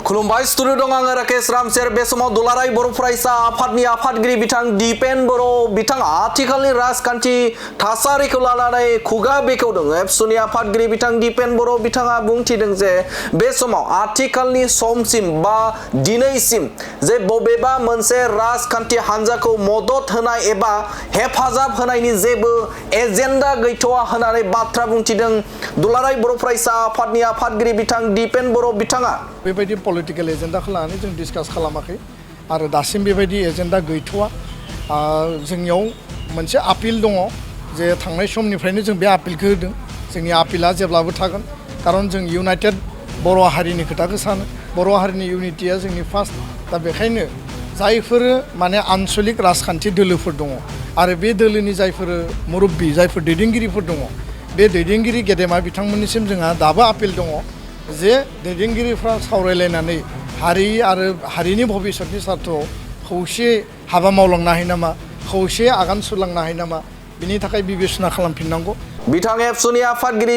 खुलुमबाय स्टुडिअ दं आङो राकेश रामसेर बे समाव दुलाराय बर' फरायसा आफादनि आफादगिरि बिथां दिपेन बर' बिथाङा आथिखालनि राजखान्थि थासारिखौ लानानै खुगा बेखेवदों। एबसुनि आफादगिरि बिथां दिपेन बर' बिथाङा बुंथिदों जे बे समाव आथिखालनि समसिम बा दिनैसिम जे बबेबा मोनसे राजखान्थि हान्जाखौ मदद होनाय एबा हेफाजाब होनायनि जेबो एजेन्डा गैथ'आ होननानै बाथ्रा बुंथिदों दुलाराय बर' फरायसा आफादनि आफादगिरि बिथां दिपेन बर' बिथाङा। बेबायदि पलिटिकल एजेन्डाखौ लानानै जों डिसकास खालामाखै आरो दासिम बेबायदि एजेन्डा गैथ'आ। जोंनियाव मोनसे आपिल दङ जे थांनाय समनिफ्रायनो जों बे आपिलखौ होदों। जोंनि आपिला जेब्लाबो थागोन खारन जों इउनाइटेड बर' हारिनि खोथाखौ सानो। बर' हारिनि इउनिटिया जोंनि फार्स्ट। दा बेखायनो जायफोर माने आनस'लिक राजखान्थि दोलोफोर दङ आरो बे दोलोनि जायफोर मुरब्बी जायफोर दैदेनगिरिफोर दङ बे दैदेनगिरि गेदेमा बिथांमोननिसिम जोंहा दाबो आपिल दङ जे दैदेनगिरिफ्रा सावरायलायनानै हारि आरो हारिनि भबिसतनि सार्थआव खौसे हाबा मावलांनो हायो नामा, खौसे आगान सुरलांनो हायो नामा, बिनि थाखाय बिबेसना खालामफिननांगौ। बिथां एबसुनि आफादगिरि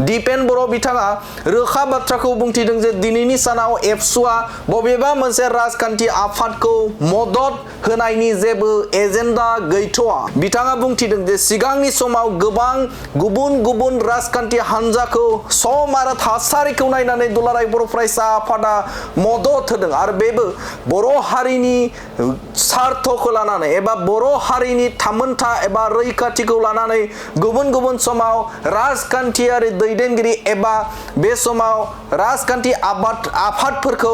दिपेन बर' बिथाङा रोखा बाथ्राखौ बुंथिदों जे दिनैनि सानाव एबसुआ बबेबा मोनसे राजखान्थि आफादखौ मदद होनायनि जेबो एजेन्डा गैथ'आ। बिथाङा बुंथिदों जे सिगांनि समाव गोबां गुबुन गुबुन राजखान्थि हान्जाखौ सम आरो थासारिखौ नायनानै दुलाराय बर' फरायसा आफादा मदद होदों आरो बेबो बर' हारिनि सार्थखौ लानानै एबा बर' हारिनि थामोनथा एबा रैखाथिखौ लानानै गुबुन गुबुन समाव राजखान्थियारि दैदेनगिरि एबा बे समाव राजखान्थि आफादफोरखौ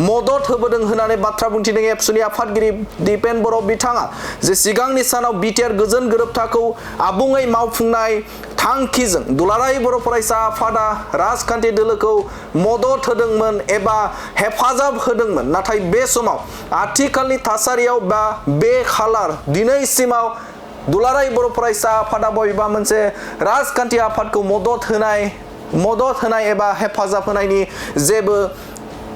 मदद होबोदों होननानै बाथ्रा बुंथिदों एबसुनि आफादगिरि दिपेन बर' बिथाङा। जे सिगांनि सानाव बिटिआर गोजोन गोरोबथाखौ आबुङै मावफुंनाय थांखिजों दुलाराय बर' फरायसा आफादा राजखान्थि दोलोखौ मदद होदोंमोन एबा हेफाजाब होदोंमोन। नाथाय बे समाव आथिखालनि थासारियाव बा बे खालार दिनैसिमाव दुलाराय बर' फरायसा आफादा बबेबा मोनसे राजखान्थि आफादखौ मदद होनाय एबा हेफाजाब होनायनि जेबो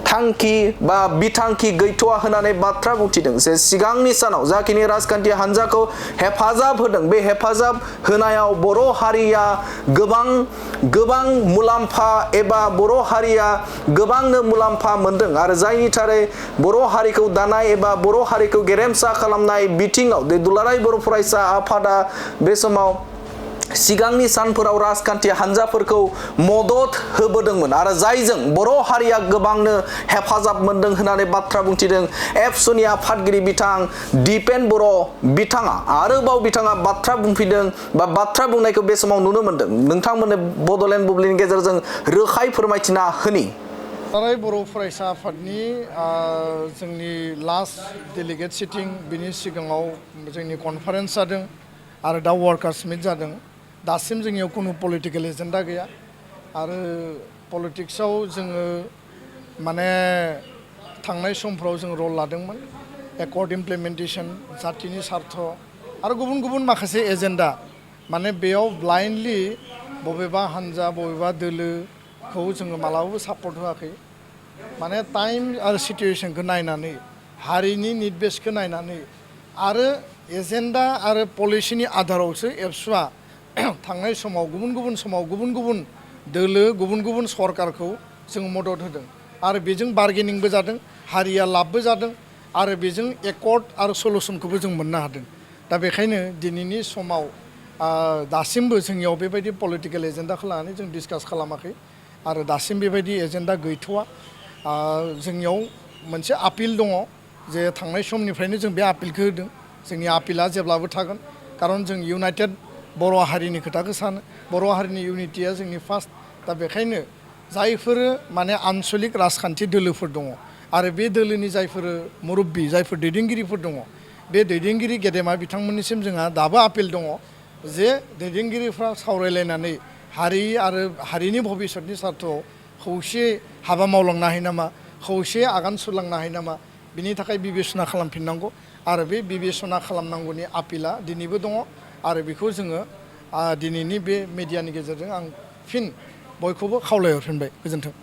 थांखि बा बिथांखि गैथ'आ होननानै बाथ्रा बुंथिदों। जे सिगांनि सानाव जाखिनि राजखान्थि हान्जाखौ हेफाजाब होदों बे हेफाजाब होनायाव बर' हारिया गोबां मुलाम्फा एबा बर' हारिया गोबांनो मुलाम्फा मोनदों आरो जायनि थारै बर' हारिखौ दानाय एबा बर' हारिखौ गेरेमसा खालामनाय बिथिङाव दुलाराय बर' फरायसा आफादा बे समाव सिगांनि सानफोराव राजखान्थि हान्जाफोरखौ मदद होबोदोंमोन आरो जायजों बर' हारिया गोबांनो हेफाजाब मोनदों होननानै बाथ्रा बुंथिदों एबसुनि आफादगिरि बिथां दिपेन बर' बिथाङा। आरोबाव बिथाङा बाथ्रा बुंफिनदों बा बाथ्रा बुंनायखौ बे समाव नुनो मोनदों। नोंथांमोननो बड'लेण्ड बुब्लिनि गेजेरजों रोखायै फोरमायथिना होनि। दुलाराय बर' फरायसा आफादनि जोंनि लास्ट डेलिगेट सिटिं बिनि सिगाङाव जोंनि कनफारेन्स जादों आरो दा वार्कार्स मिट जादों। दासिम जोंनियाव खुनु पलिटिकेल एजेन्डा गैया आरो पलिटिक्सआव जोङो माने थांनाय समफ्राव जों रल लादोंमोन एकर्ड इमप्लिमेन्टेसन जातिनि सार्थ आरो गुबुन गुबुन माखासे एजेन्डा। माने बेयाव ब्लाइन्डलि बबेबा हान्जा बबेबा दोलोखौ जोङो मालाबाबो सापर्ट होआखै। माने टाइम आरो सिटुवेसनखौ नायनानै हारिनि निड बेसखौ नायनानै आरो एजेन्डा आरो पलिसिनि आधारावसो एबसुआ थांनाय समाव गुबुन गुबुन दोलो गुबुन गुबुन सरकारखौ जों मदद होदों आरो बेजों बार्गेनिंबो जादों, हारिया लाबबो जादों आरो बेजों एकर्ड आरो सलुसनखौबो जों मोननो हादों। दा बेखायनो दिनैनि समाव दासिमबो जोंनियाव बेबायदि पलिटिकेल एजेन्डाखौ लानानै जों डिसकास खालामाखै आरो दासिम बेबायदि एजेन्डा गैथ'आ। जोंनियाव मोनसे आपिल दङ जे थांनाय समनिफ्रायनो जों बे आपिलखौ होदों। जोंनि आपिला जेब्लाबो थागोन खारन जों इउनाइटेड बर' हारिनि खोथाखौ सानो। बर' हारिनि इउनिटिया जोंनि फार्स्ट। दा बेखायनो जायफोर माने आनस'लिक राजखान्थि दोलोफोर दङ आरो बे दोलोनि जायफोर मुरब्बी जायफोर दैदेनगिरिफोर दङ बे दैदेनगिरि गेदेमा बिथांमोननिसिम जोंहा दाबो आपिल दङ जे दैदेनगिरिफ्रा सावरायलायनानै हारि आरो हारिनि भबिसतनि सार्थआव खौसे हाबा मावलांनो हायो नामा, खौसे आगान सुरलांनो हायो नामा, बिनि थाखाय बिबेसना खालामफिननांगौ आरो बे बिबेसना खालामनांगौनि आपिला दिनैबो दङ आरो बेखौ जोङो दिनैनि बे मेडियानि गेजेरजों आं फिन बयखौबो खावलायहरफिनबाय। गोजोन्थों।